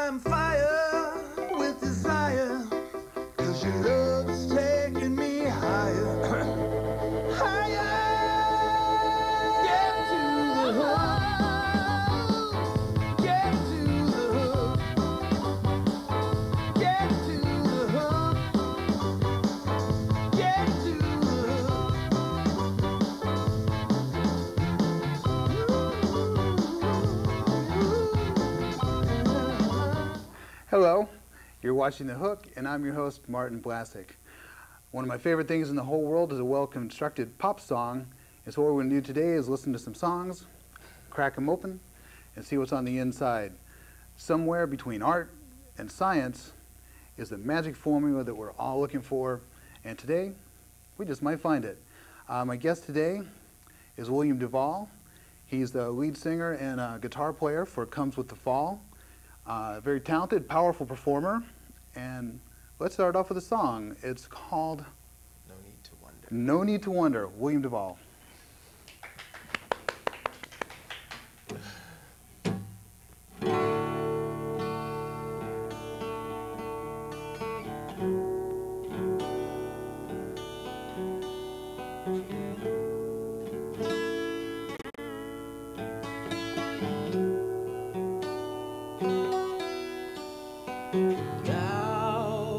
I'm fire with desire, 'cause your love is taking me higher. Higher. Get to the hook. Get to the hook. Get to the hook. Get to the hook. Hello, you're watching The Hook, and I'm your host, Martin Blasick. One of my favorite things in the whole world is a well-constructed pop song, and so what we're going to do today is listen to some songs, crack them open, and see what's on the inside. Somewhere between art and science is the magic formula that we're all looking for, and today, we just might find it. My guest today is Willam Duvall. He's the lead singer and guitar player for Comes With the Fall. Very talented, powerful performer, and let's start off with a song. It's called No Need to Wonder. No Need to Wonder, Willam Duvall. Now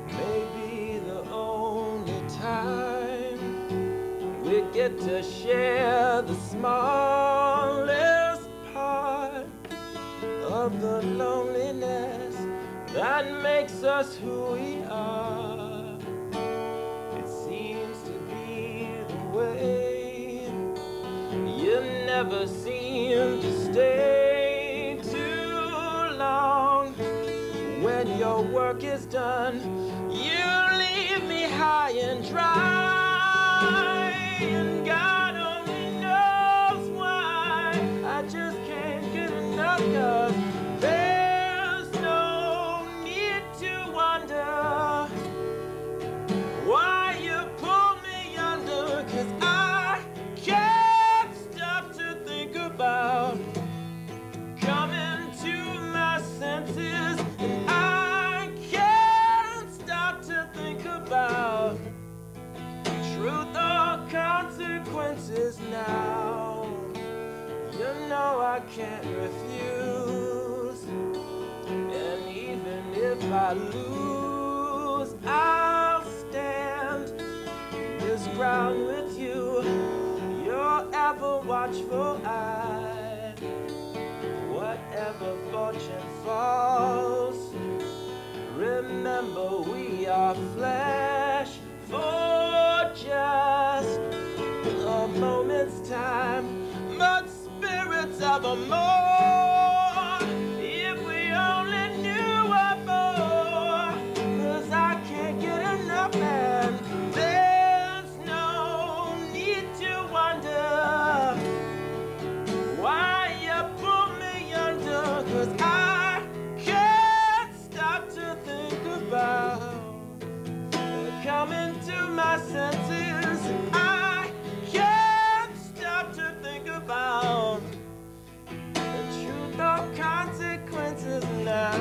may be the only time we get to share the smallest part of the loneliness that makes us who we are. It seems to be the way. You never seem to stay too long. When your work is done, you leave me high and dry, and God only knows why. I just can't get enough, 'cause there's no need to wonder why you pull me under, 'cause I can't stop to think about coming to my senses. I can't stop to think about truth or consequences now. You know I can't refuse, and even if I lose, I'll stand this ground with you, your ever watchful eye. Whatever fortune falls, remember we are flesh for just a moment's time, but spirits evermore. If we only knew what more, 'cause I can't get enough, and there's no need to wonder why you pull me under, 'cause I can't stop to think about coming to my senses. I can't stop to think about the truth of consequences now.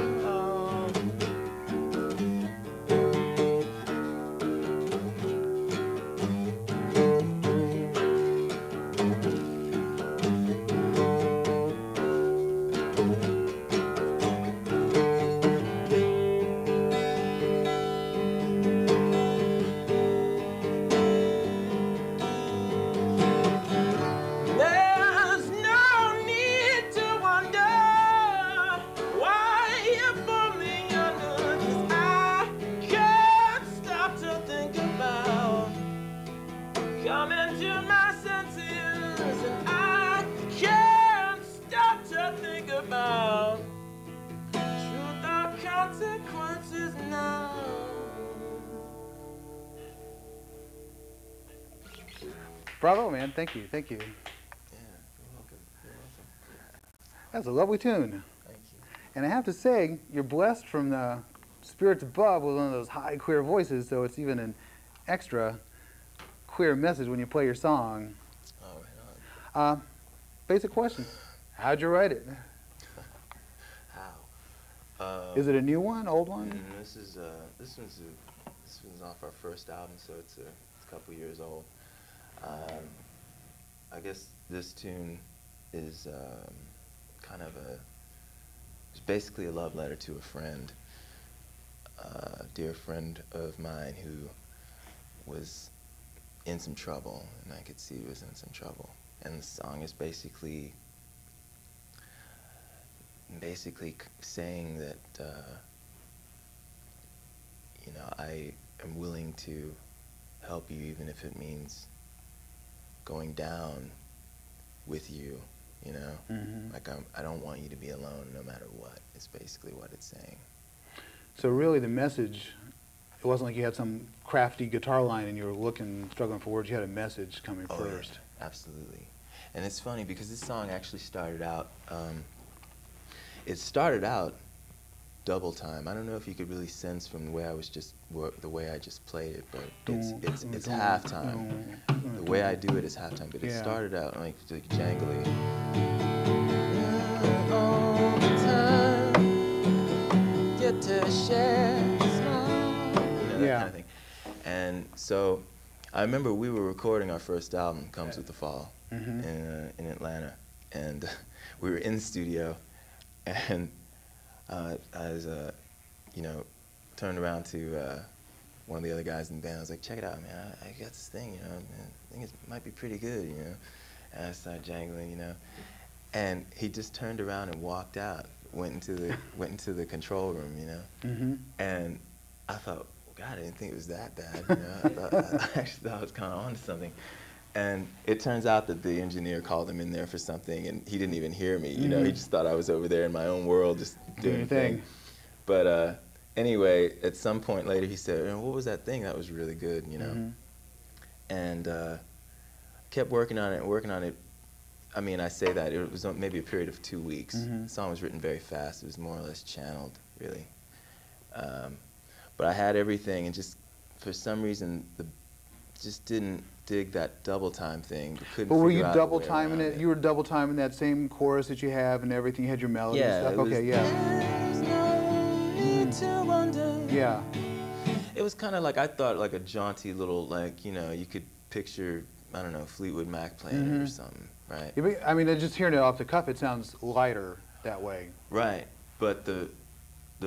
There's no need to wonder why you pull me under, 'cause I can't stop to think about coming to my senses, and I can't stop to think about truth or consequences now. Bravo, man. Thank you. Thank you. Yeah, you're welcome. You're welcome. That's a lovely tune. Thank you. And I have to say, you're blessed from the spirits above with one of those high, clear voices, so it's even an extra clear message when you play your song. Oh, right on. Basic question. How'd you write it? How? Is it a new one, old one? This one's off our first album, so it's a couple years old. I guess this tune is it's basically a love letter to a friend, a dear friend of mine who was in some trouble, and I could see he was in some trouble. And the song is basically saying that, you know, I am willing to help you even if it means going down with you, you know? Like I don't want you to be alone no matter what, is basically what it's saying. So really the message, it wasn't like you had some crafty guitar line and you were struggling for words, you had a message coming first. Yeah, absolutely. And it's funny because this song actually started out, it started out double time. I don't know if you could really sense from the way I just played it, but it's halftime. The way I do it is halftime, but it started out like jangly. All the time, get to share, smile, you know, that kind of thing. And so I remember we were recording our first album, Comes With the Fall, in Atlanta, and we were in the studio, and I was, you know, turned around to one of the other guys in the band. I was like, check it out, man, I got this thing, you know, man, I think it might be pretty good, you know. And I started jangling, you know. And he just turned around and walked out, went into the control room, you know. And I thought, God, I didn't think it was that bad, you know. I actually thought I was kind of onto something. And it turns out that the engineer called him in there for something, and he didn't even hear me, you know. He just thought I was over there in my own world just doing a thing. But anyway, at some point later, he said, what was that thing? That was really good, you know. And kept working on it. I mean, I say that, it was maybe a period of 2 weeks. The song was written very fast. It was more or less channeled, really. But I had everything, and just for some reason, just didn't dig that double time thing. But were you double timing it? You were double timing that same chorus that you have and everything. You had your melody and stuff. Okay, There's no need to wonder. Yeah. It was kind of like, I thought, like a jaunty little, like, you know, you could picture, I don't know, Fleetwood Mac playing it or something, right? I mean, just hearing it off the cuff, it sounds lighter that way. Right, but the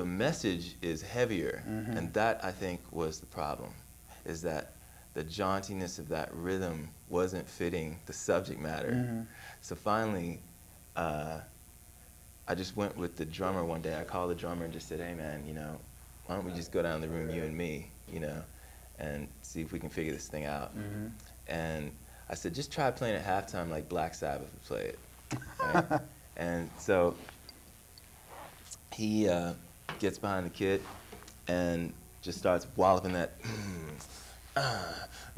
message is heavier, and that, I think, was the problem, is that the jauntiness of that rhythm wasn't fitting the subject matter. So finally, I just went with the drummer one day. I called the drummer and just said, hey man, you know, why don't we just go down the room, you and me, you know, and see if we can figure this thing out. And I said, just try playing at halftime like Black Sabbath would play it. Right? And so he gets behind the kit and just starts walloping that.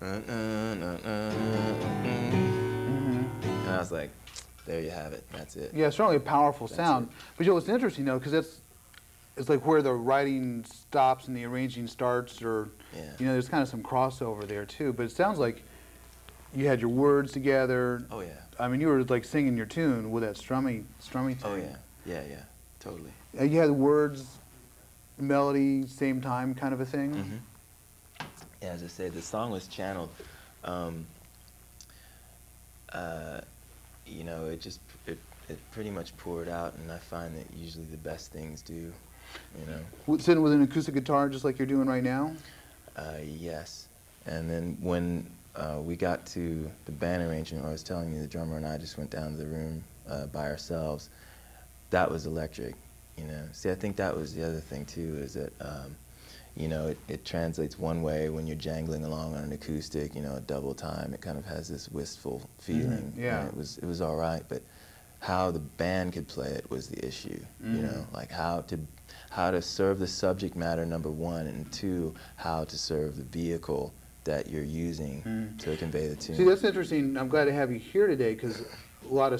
And I was like, there you have it, that's it. Yeah, it's certainly a powerful sound. But you know, what's interesting though, because it's like where the writing stops and the arranging starts, or, you know, there's kind of some crossover there too. But it sounds like you had your words together. Oh yeah. I mean, you were like singing your tune with that strummy thing. Oh yeah, yeah, totally. You had words, melody, same time kind of a thing? Yeah, as I say, the song was channeled. You know, it pretty much poured out, and I find that usually the best things do, you know. Sitting with an acoustic guitar just like you're doing right now? Yes. And then when we got to the band arrangement, I was telling you, the drummer and I just went down to the room by ourselves. That was electric, you know. See, I think that was the other thing too, is that you know, it translates one way when you're jangling along on an acoustic, you know, a double time. It kind of has this wistful feeling. Yeah. And it was all right, but how the band could play it was the issue. You know, like how to serve the subject matter, number one, and two, how to serve the vehicle that you're using to convey the tune. See, that's interesting. I'm glad to have you here today, because a lot of